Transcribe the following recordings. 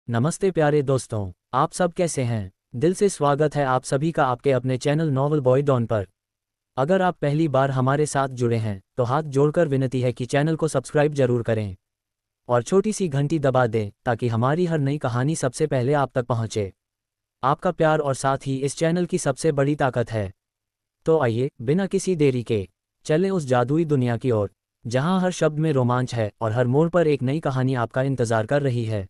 नमस्ते प्यारे दोस्तों, आप सब कैसे हैं। दिल से स्वागत है आप सभी का आपके अपने चैनल नॉवल बॉय डॉन पर। अगर आप पहली बार हमारे साथ जुड़े हैं तो हाथ जोड़कर विनती है कि चैनल को सब्सक्राइब जरूर करें और छोटी सी घंटी दबा दें ताकि हमारी हर नई कहानी सबसे पहले आप तक पहुंचे। आपका प्यार और साथ ही इस चैनल की सबसे बड़ी ताकत है। तो आइए बिना किसी देरी के चलें उस जादुई दुनिया की ओर जहां हर शब्द में रोमांच है और हर मोड़ पर एक नई कहानी आपका इंतजार कर रही है।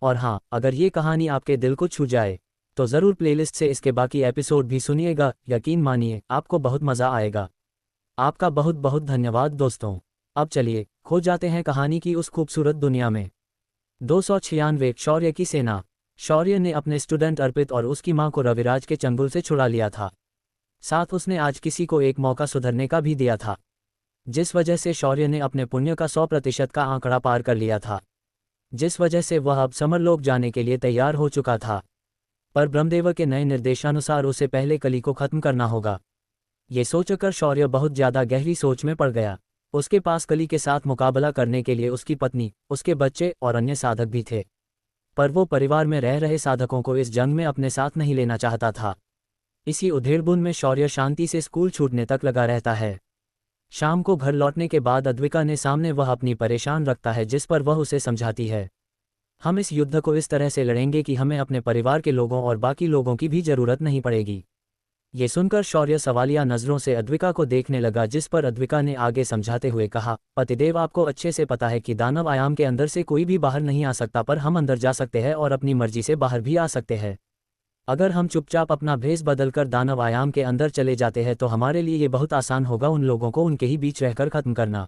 और हाँ, अगर ये कहानी आपके दिल को छू जाए तो ज़रूर प्लेलिस्ट से इसके बाकी एपिसोड भी सुनिएगा। यकीन मानिए आपको बहुत मज़ा आएगा। आपका बहुत बहुत धन्यवाद दोस्तों। अब चलिए खो जाते हैं कहानी की उस खूबसूरत दुनिया में। 296 शौर्य की सेना। शौर्य ने अपने स्टूडेंट अर्पित और उसकी मां को रविराज के चंगुल से छुड़ा लिया था। साथ उसने आज किसी को एक मौका सुधरने का भी दिया था, जिस वजह से शौर्य ने अपने पुण्य का 100% का आंकड़ा पार कर लिया था, जिस वजह से वह अब समरलोक जाने के लिए तैयार हो चुका था। पर ब्रह्मदेव के नए निर्देशानुसार उसे पहले कली को खत्म करना होगा। ये सोचकर शौर्य बहुत ज्यादा गहरी सोच में पड़ गया। उसके पास कली के साथ मुकाबला करने के लिए उसकी पत्नी, उसके बच्चे और अन्य साधक भी थे, पर वो परिवार में रह रहे साधकों को इस जंग में अपने साथ नहीं लेना चाहता था। इसी उधेड़बुन में शौर्य शांति से स्कूल छूटने तक लगा रहता है। शाम को घर लौटने के बाद अद्विका ने सामने वह अपनी परेशान रखता है, जिस पर वह उसे समझाती है, हम इस युद्ध को इस तरह से लड़ेंगे कि हमें अपने परिवार के लोगों और बाकी लोगों की भी जरूरत नहीं पड़ेगी। ये सुनकर शौर्य सवालिया नजरों से अद्विका को देखने लगा, जिस पर अद्विका ने आगे समझाते हुए कहा, पतिदेव आपको अच्छे से पता है कि दानव आयाम के अंदर से कोई भी बाहर नहीं आ सकता, पर हम अंदर जा सकते हैं और अपनी मर्जी से बाहर भी आ सकते हैं। अगर हम चुपचाप अपना भेष बदलकर दानव आयाम के अंदर चले जाते हैं तो हमारे लिए ये बहुत आसान होगा उन लोगों को उनके ही बीच रहकर खत्म करना।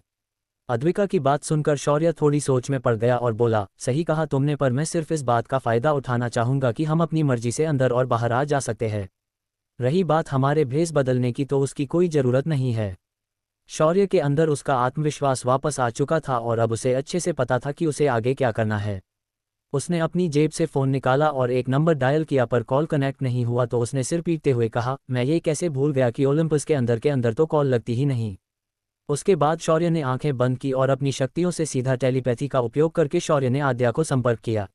अद्विका की बात सुनकर शौर्य थोड़ी सोच में पड़ गया और बोला, सही कहा तुमने, पर मैं सिर्फ इस बात का फायदा उठाना चाहूंगा कि हम अपनी मर्जी से अंदर और बाहर आ जा सकते हैं। रही बात हमारे भेष बदलने की, तो उसकी कोई जरूरत नहीं है। शौर्य के अंदर उसका आत्मविश्वास वापस आ चुका था और अब उसे अच्छे से पता था कि उसे आगे क्या करना है। उसने अपनी जेब से फ़ोन निकाला और एक नंबर डायल किया, पर कॉल कनेक्ट नहीं हुआ तो उसने सिर पीटते हुए कहा, मैं ये कैसे भूल गया कि ओलंपस के अंदर तो कॉल लगती ही नहीं। उसके बाद शौर्य ने आंखें बंद की और अपनी शक्तियों से सीधा टेलीपैथी का उपयोग करके शौर्य ने आद्या को संपर्क किया।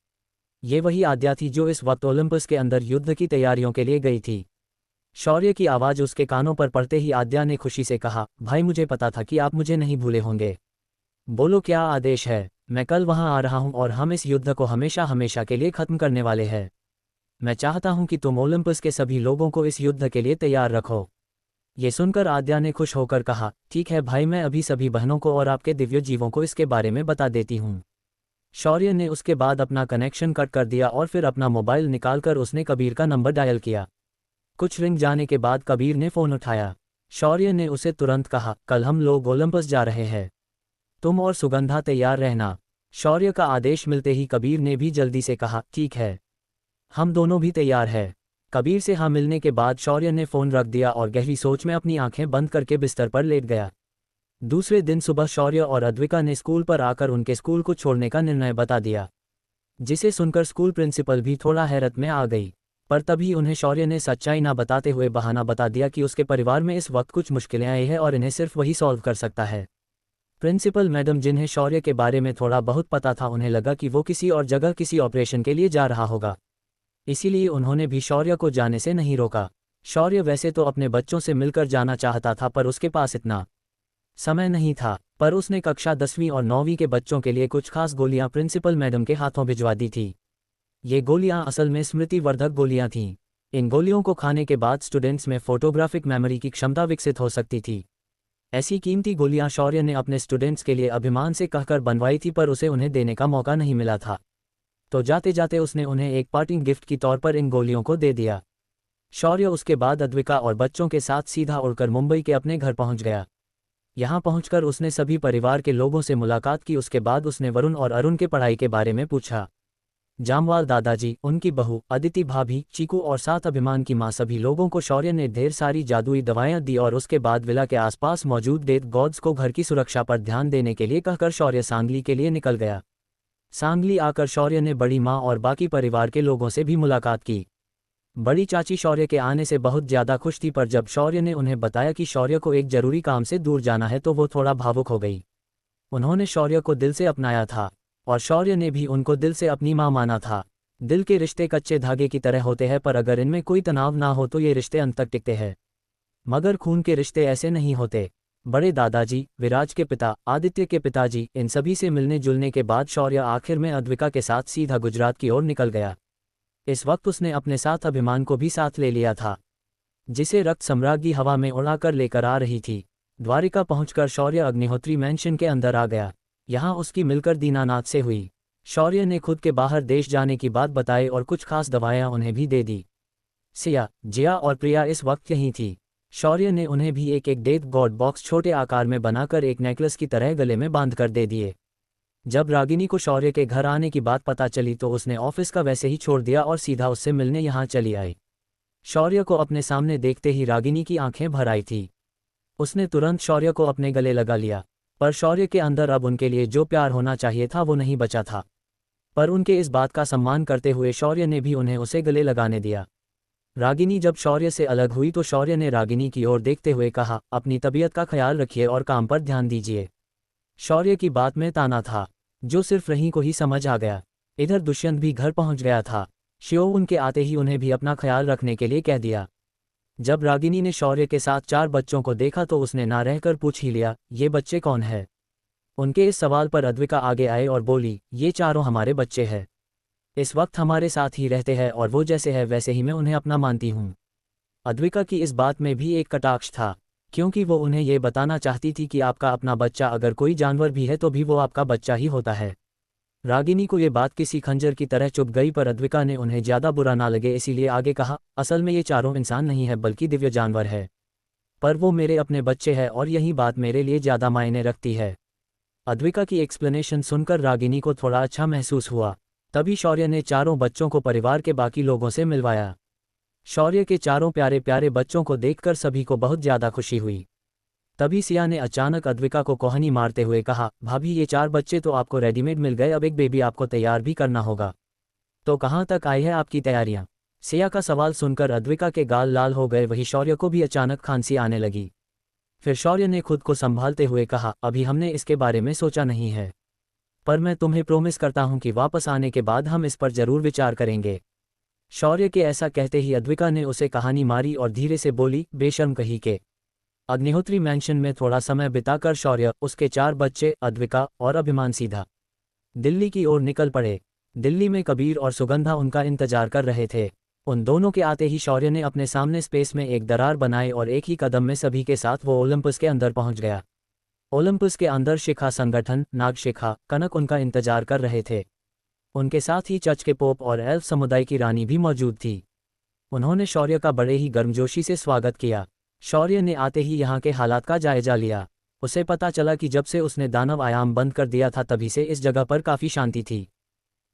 ये वही आद्या थी जो इस वक्त ओलंपस के अंदर युद्ध की तैयारियों के लिए गई थी। शौर्य की आवाज़ उसके कानों पर पड़ते ही आद्या ने खुशी से कहा, भाई मुझे पता था कि आप मुझे नहीं भूले होंगे। बोलो क्या आदेश है। मैं कल वहां आ रहा हूं और हम इस युद्ध को हमेशा हमेशा के लिए खत्म करने वाले हैं। मैं चाहता हूं कि तुम ओलंपस के सभी लोगों को इस युद्ध के लिए तैयार रखो। ये सुनकर आद्या ने खुश होकर कहा, ठीक है भाई, मैं अभी सभी बहनों को और आपके दिव्य जीवों को इसके बारे में बता देती हूँ। शौर्य ने उसके बाद अपना कनेक्शन कट कर दिया और फिर अपना मोबाइल निकालकर उसने कबीर का नंबर डायल किया। कुछ रिंग जाने के बाद कबीर ने फ़ोन उठाया। शौर्य ने उसे तुरंत कहा, कल हम लोग ओलंपस जा रहे हैं, तुम और सुगंधा तैयार रहना। शौर्य का आदेश मिलते ही कबीर ने भी जल्दी से कहा, ठीक है, हम दोनों भी तैयार हैं। कबीर से हाँ मिलने के बाद शौर्य ने फ़ोन रख दिया और गहरी सोच में अपनी आंखें बंद करके बिस्तर पर लेट गया। दूसरे दिन सुबह शौर्य और अद्विका ने स्कूल पर आकर उनके स्कूल को छोड़ने का निर्णय बता दिया, जिसे सुनकर स्कूल प्रिंसिपल भी थोड़ा हैरत में आ गई। पर तभी उन्हें शौर्य ने सच्चाई ना बताते हुए बहाना बता दिया कि उसके परिवार में इस वक्त कुछ मुश्किलें आई हैं और इन्हें सिर्फ वही सॉल्व कर सकता है। प्रिंसिपल मैडम, जिन्हें शौर्य के बारे में थोड़ा बहुत पता था, उन्हें लगा कि वो किसी और जगह किसी ऑपरेशन के लिए जा रहा होगा, इसीलिए उन्होंने भी शौर्य को जाने से नहीं रोका। शौर्य वैसे तो अपने बच्चों से मिलकर जाना चाहता था, पर उसके पास इतना समय नहीं था। पर उसने कक्षा 10वीं और 9वीं के बच्चों के लिए कुछ खास गोलियां प्रिंसिपल मैडम के हाथों भिजवा दी थी। ये गोलियां असल में स्मृतिवर्धक गोलियां थीं। इन गोलियों को खाने के बाद स्टूडेंट्स में फोटोग्राफिक मेमोरी की क्षमता विकसित हो सकती थी। ऐसी कीमती गोलियां शौर्य ने अपने स्टूडेंट्स के लिए अभिमान से कहकर बनवाई थी, पर उसे उन्हें देने का मौका नहीं मिला था, तो जाते जाते उसने उन्हें एक पार्टिंग गिफ्ट के तौर पर इन गोलियों को दे दिया। शौर्य उसके बाद अद्विका और बच्चों के साथ सीधा उड़कर मुंबई के अपने घर पहुंच गया। यहां पहुंचकर उसने सभी परिवार के लोगों से मुलाकात की। उसके बाद उसने वरुण और अरुण के पढ़ाई के बारे में पूछा। जामवाल दादाजी, उनकी बहू अदिति भाभी, चीकू और साथ अभिमान की मां, सभी लोगों को शौर्य ने ढेर सारी जादुई दवाएं दी और उसके बाद विला के आसपास मौजूद डेथ गॉड्स को घर की सुरक्षा पर ध्यान देने के लिए कहकर शौर्य सांगली के लिए निकल गया। सांगली आकर शौर्य ने बड़ी मां और बाकी परिवार के लोगों से भी मुलाकात की। बड़ी चाची शौर्य के आने से बहुत ज्यादा खुश थी, पर जब शौर्य ने उन्हें बताया कि शौर्य को एक जरूरी काम से दूर जाना है तो वो थोड़ा भावुक हो गई। उन्होंने शौर्य को दिल से अपनाया था और शौर्य ने भी उनको दिल से अपनी मां माना था। दिल के रिश्ते कच्चे धागे की तरह होते हैं, पर अगर इनमें कोई तनाव ना हो तो ये रिश्ते अंत तक टिकते हैं। मगर खून के रिश्ते ऐसे नहीं होते। बड़े दादाजी, विराज के पिता, आदित्य के पिताजी, इन सभी से मिलने जुलने के बाद शौर्य आखिर में अद्विका के साथ सीधा गुजरात की ओर निकल गया। इस वक्त उसने अपने साथ अभिमान को भी साथ ले लिया था, जिसे रक्त सम्राज्ञी हवा में उड़ाकर लेकर आ रही थी। द्वारिका पहुंचकर शौर्य अग्निहोत्री मैंशन के अंदर आ गया। यहाँ उसकी मिलकर दीनानाथ से हुई। शौर्य ने खुद के बाहर देश जाने की बात बताई और कुछ खास दवाएं उन्हें भी दे दी। सिया, जिया और प्रिया इस वक्त यहीं थी। शौर्य ने उन्हें भी एक एक डेथ गॉड बॉक्स छोटे आकार में बनाकर एक नेकलेस की तरह गले में बांध कर दे दिए। जब रागिनी को शौर्य के घर आने की बात पता चली तो उसने ऑफिस का वैसे ही छोड़ दिया और सीधा उससे मिलने यहाँ चली आई। शौर्य को अपने सामने देखते ही रागिनी की आंखें भर आई थी। उसने तुरंत शौर्य को अपने गले लगा लिया, पर शौर्य के अंदर अब उनके लिए जो प्यार होना चाहिए था वो नहीं बचा था। पर उनके इस बात का सम्मान करते हुए शौर्य ने भी उन्हें उसे गले लगाने दिया। रागिनी जब शौर्य से अलग हुई तो शौर्य ने रागिनी की ओर देखते हुए कहा, अपनी तबीयत का ख्याल रखिए और काम पर ध्यान दीजिए। शौर्य की बात में ताना था, जो सिर्फ रही को ही समझ आ गया। इधर दुष्यंत भी घर पहुंच गया था। शिव उनके आते ही उन्हें भी अपना ख्याल रखने के लिए कह दिया। जब रागिनी ने शौर्य के साथ 4 बच्चों को देखा तो उसने ना रहकर पूछ ही लिया, ये बच्चे कौन है? उनके इस सवाल पर अद्विका आगे आए और बोली, ये चारों हमारे बच्चे हैं। इस वक्त हमारे साथ ही रहते हैं और वो जैसे है वैसे ही मैं उन्हें अपना मानती हूँ। अद्विका की इस बात में भी एक कटाक्ष था, क्योंकि वो उन्हें ये बताना चाहती थी कि आपका अपना बच्चा अगर कोई जानवर भी है तो भी वो आपका बच्चा ही होता है। रागिनी को ये बात किसी खंजर की तरह चुभ गई, पर अद्विका ने उन्हें ज़्यादा बुरा ना लगे इसीलिए आगे कहा, असल में ये चारों इंसान नहीं है बल्कि दिव्य जानवर है। पर वो मेरे अपने बच्चे हैं और यही बात मेरे लिए ज़्यादा मायने रखती है। अद्विका की एक्सप्लेनेशन सुनकर रागिनी को थोड़ा अच्छा महसूस हुआ। तभी शौर्य ने चारों बच्चों को परिवार के बाकी लोगों से मिलवाया। शौर्य के चारों प्यारे प्यारे बच्चों को देखकर सभी को बहुत ज़्यादा खुशी हुई। तभी सिया ने अचानक अद्विका को कोहनी मारते हुए कहा, भाभी ये 4 बच्चे तो आपको रेडीमेड मिल गए, अब एक बेबी आपको तैयार भी करना होगा। तो कहाँ तक आई है आपकी तैयारियाँ? सिया का सवाल सुनकर अद्विका के गाल लाल हो गए। वही शौर्य को भी अचानक खांसी आने लगी। फिर शौर्य ने खुद को संभालते हुए कहा, अभी हमने इसके बारे में सोचा नहीं है, पर मैं तुम्हें प्रोमिस करता हूं कि वापस आने के बाद हम इस पर जरूर विचार करेंगे। शौर्य के ऐसा कहते ही अद्विका ने उसे कहानी मारी और धीरे से बोली, बेशर्म कही के। अग्निहोत्री मैंशन में थोड़ा समय बिताकर शौर्य, उसके 4 बच्चे, अद्विका और अभिमान सीधा दिल्ली की ओर निकल पड़े। दिल्ली में कबीर और सुगंधा उनका इंतजार कर रहे थे। उन दोनों के आते ही शौर्य ने अपने सामने स्पेस में एक दरार बनाई और एक ही कदम में सभी के साथ वो ओलंपस के अंदर पहुंच गया। ओलंपस के अंदर शिखा संगठन, नागशिखा, कनक उनका इंतजार कर रहे थे। उनके साथ ही चर्च के पोप और एल्फ समुदाय की रानी भी मौजूद थी। उन्होंने शौर्य का बड़े ही गर्मजोशी से स्वागत किया। शौर्य ने आते ही यहाँ के हालात का जायजा लिया। उसे पता चला कि जब से उसने दानव आयाम बंद कर दिया था तभी से इस जगह पर काफ़ी शांति थी,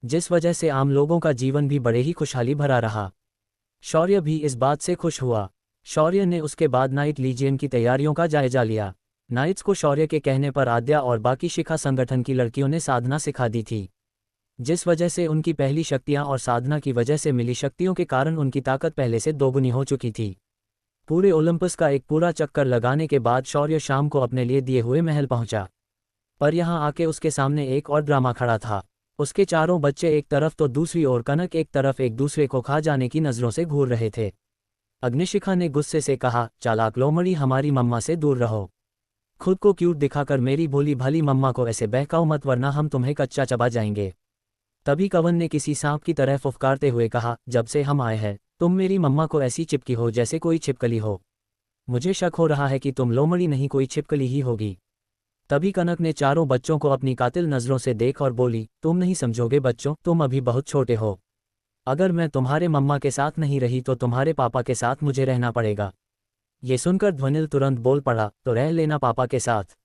जिस वजह से आम लोगों का जीवन भी बड़े ही खुशहाली भरा रहा। शौर्य भी इस बात से खुश हुआ। शौर्य ने उसके बाद नाइट लीजियन की तैयारियों का जायजा लिया। नाइट्स को शौर्य के कहने पर आद्या और बाकी शिखा संगठन की लड़कियों ने साधना सिखा दी थी, जिस वजह से उनकी पहली शक्तियां और साधना की वजह से मिली शक्तियों के कारण उनकी ताकत पहले से दोगुनी हो चुकी थी। पूरे ओलंपस का एक पूरा चक्कर लगाने के बाद शौर्य शाम को अपने लिए दिए हुए महल पहुंचा। पर यहाँ आके उसके सामने एक और ड्रामा खड़ा था। उसके चारों बच्चे एक तरफ तो दूसरी ओर कनक एक तरफ एक दूसरे को खा जाने की नज़रों से घूर रहे थे। अग्निशिखा ने गुस्से से कहा, चालाक लोमड़ी, हमारी मम्मा से दूर रहो। खुद को क्यूट दिखाकर मेरी भोली भाली मम्मा को ऐसे बहकाओ मत, वरना हम तुम्हें कच्चा चबा जाएंगे। तभी कवन ने किसी सांप की तरह फुफकारते हुए कहा, जब से हम आए हैं तुम मेरी मम्मा को ऐसी चिपकी हो जैसे कोई छिपकली हो। मुझे शक हो रहा है कि तुम लोमड़ी नहीं कोई छिपकली ही होगी। तभी कनक ने चारों बच्चों को अपनी कातिल नज़रों से देख और बोली, तुम नहीं समझोगे बच्चों, तुम अभी बहुत छोटे हो। अगर मैं तुम्हारे मम्मा के साथ नहीं रही तो तुम्हारे पापा के साथ मुझे रहना पड़ेगा। ये सुनकर ध्वनिल तुरंत बोल पड़ा, तो रह लेना पापा के साथ,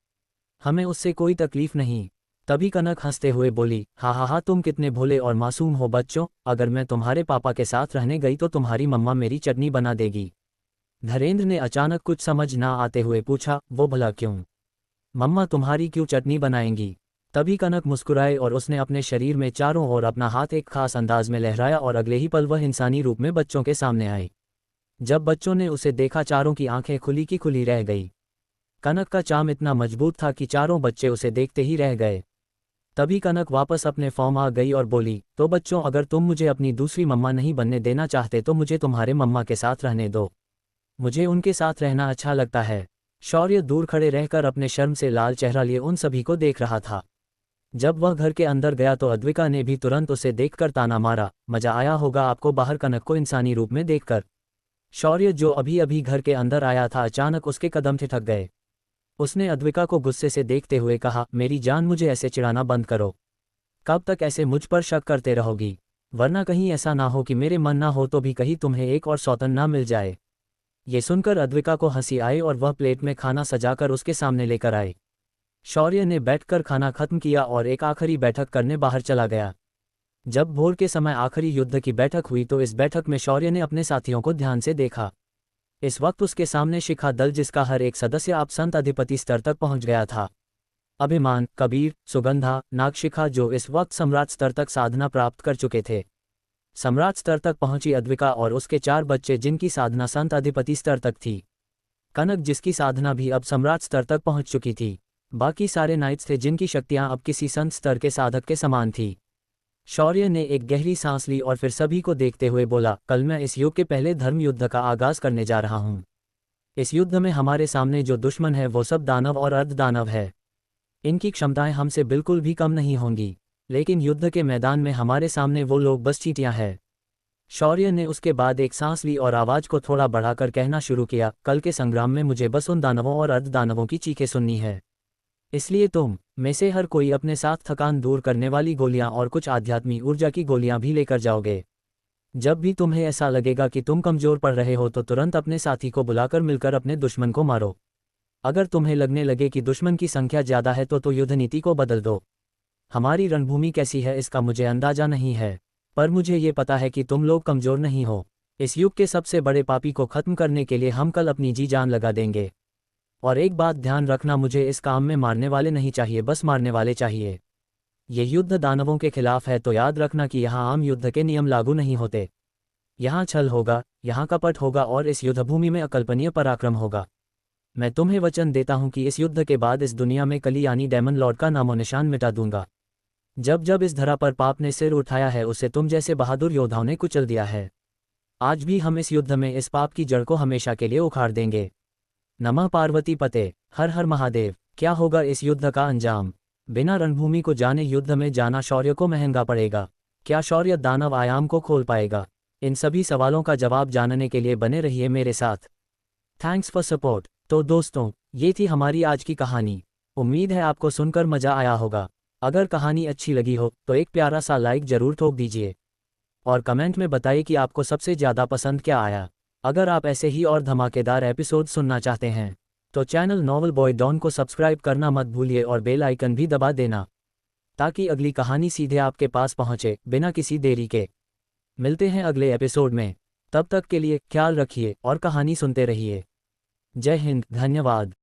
हमें उससे कोई तकलीफ नहीं। तभी कनक हंसते हुए बोली, हा हा हा, तुम कितने भोले और मासूम हो बच्चों, अगर मैं तुम्हारे पापा के साथ रहने गई तो तुम्हारी मम्मा मेरी चटनी बना देगी। धीरेन्द्र ने अचानक कुछ समझ ना आते हुए पूछा, वो भला क्यों? मम्मा तुम्हारी क्यों चटनी बनाएंगी? तभी कनक मुस्कुराए और उसने अपने शरीर में चारों ओर अपना हाथ एक खास अंदाज में लहराया और अगले ही पल वह इंसानी रूप में बच्चों के सामने आई। जब बच्चों ने उसे देखा चारों की आंखें खुली की खुली रह गई। कनक का चाम इतना मजबूत था कि चारों बच्चे उसे देखते ही रह गए। तभी कनक वापस अपने फॉर्म आ गई और बोली, तो बच्चों, अगर तुम मुझे अपनी दूसरी मम्मा नहीं बनने देना चाहते तो मुझे तुम्हारे मम्मा के साथ रहने दो। मुझे उनके साथ रहना अच्छा लगता है। शौर्य दूर खड़े रहकर अपने शर्म से लाल चेहरा लिए उन सभी को देख रहा था। जब वह घर के अंदर गया तो अद्विका ने भी तुरंत उसे देखकर ताना मारा, मजा आया होगा आपको बाहर कनक को इंसानी रूप में देखकर। शौर्य जो अभी अभी घर के अंदर आया था, अचानक उसके कदम ठिठक गए। उसने अद्विका को गुस्से से देखते हुए कहा, मेरी जान, मुझे ऐसे चिढ़ाना बंद करो। कब तक ऐसे मुझ पर शक करते रहोगी? वरना कहीं ऐसा ना हो कि मेरे मन ना हो तो भी कहीं तुम्हें एक और सौतन ना मिल जाए। ये सुनकर अद्विका को हंसी आई और वह प्लेट में खाना सजाकर उसके सामने लेकर आए। शौर्य ने बैठकर खाना खत्म किया और एक आखिरी बैठक करने बाहर चला गया। जब भोर के समय आखिरी युद्ध की बैठक हुई तो इस बैठक में शौर्य ने अपने साथियों को ध्यान से देखा। इस वक्त उसके सामने शिखा दल, जिसका हर एक सदस्य अब संत अधिपति स्तर तक पहुंच गया था। अभिमान, कबीर, सुगंधा, नागशिखा, जो इस वक्त सम्राट स्तर तक साधना प्राप्त कर चुके थे। सम्राट स्तर तक पहुंची अद्विका और उसके 4 बच्चे, जिनकी साधना संत अधिपति स्तर तक थी। कनक, जिसकी साधना भी अब सम्राट स्तर तक पहुंच चुकी थी। बाकी सारे नाइट्स थे, जिनकी शक्तियां अब किसी संत स्तर के साधक के समान थी। शौर्य ने एक गहरी सांस ली और फिर सभी को देखते हुए बोला, कल मैं इस युग के पहले धर्म युद्ध का आगाज करने जा रहा हूं। इस युद्ध में हमारे सामने जो दुश्मन है वो सब दानव और अर्धदानव है। इनकी क्षमताएं हमसे बिल्कुल भी कम नहीं होंगी, लेकिन युद्ध के मैदान में हमारे सामने वो लोग बस चींटियां हैं। शौर्य ने उसके बाद एक सांस ली और आवाज को थोड़ा बढ़ाकर कहना शुरू किया, कल के संग्राम में मुझे बस उन दानवों और अर्धदानवों की चीखें सुननी है। इसलिए तुम में से हर कोई अपने साथ थकान दूर करने वाली गोलियां और कुछ आध्यात्मिक ऊर्जा की गोलियां भी लेकर जाओगे। जब भी तुम्हें ऐसा लगेगा कि तुम कमजोर पड़ रहे हो तो तुरंत अपने साथी को बुलाकर मिलकर अपने दुश्मन को मारो। अगर तुम्हें लगने लगे कि दुश्मन की संख्या ज्यादा है तो युद्ध नीति को बदल दो। हमारी रणभूमि कैसी है इसका मुझे अंदाजा नहीं है, पर मुझे ये पता है कि तुम लोग कमजोर नहीं हो। इस युग के सबसे बड़े पापी को खत्म करने के लिए हम कल अपनी जी जान लगा देंगे। और एक बात ध्यान रखना, मुझे इस काम में मारने वाले नहीं चाहिए, बस मारने वाले चाहिए। ये युद्ध दानवों के खिलाफ है तो याद रखना कि यहाँ आम युद्ध के नियम लागू नहीं होते। यहाँ छल होगा, यहाँ कपट होगा और इस युद्धभूमि में अकल्पनीय पराक्रम होगा। मैं तुम्हें वचन देता हूँ कि इस युद्ध के बाद इस दुनिया में कली यानी डेमन लॉर्ड का नामो निशान मिटा दूंगा। जब जब इस धरा पर पाप ने सिर उठाया है उसे तुम जैसे बहादुर योद्धाओं ने कुचल दिया है। आज भी हम इस युद्ध में इस पाप की जड़ को हमेशा के लिए उखाड़ देंगे। नमः पार्वती पते, हर हर महादेव। क्या होगा इस युद्ध का अंजाम? बिना रणभूमि को जाने युद्ध में जाना शौर्य को महंगा पड़ेगा। क्या शौर्य दानव आयाम को खोल पाएगा? इन सभी सवालों का जवाब जानने के लिए बने रहिए मेरे साथ। Thanks for support. तो दोस्तों, ये थी हमारी आज की कहानी। उम्मीद है आपको सुनकर मजा आया होगा। अगर कहानी अच्छी लगी हो तो एक प्यारा सा लाइक जरूर ठोक दीजिए और कमेंट में बताइए कि आपको सबसे ज़्यादा पसंद क्या आया। अगर आप ऐसे ही और धमाकेदार एपिसोड सुनना चाहते हैं तो चैनल नॉवल बॉय डॉन को सब्सक्राइब करना मत भूलिए और बेल आइकन भी दबा देना ताकि अगली कहानी सीधे आपके पास पहुंचे बिना किसी देरी के। मिलते हैं अगले एपिसोड में, तब तक के लिए ख्याल रखिए और कहानी सुनते रहिए। जय हिंद, धन्यवाद।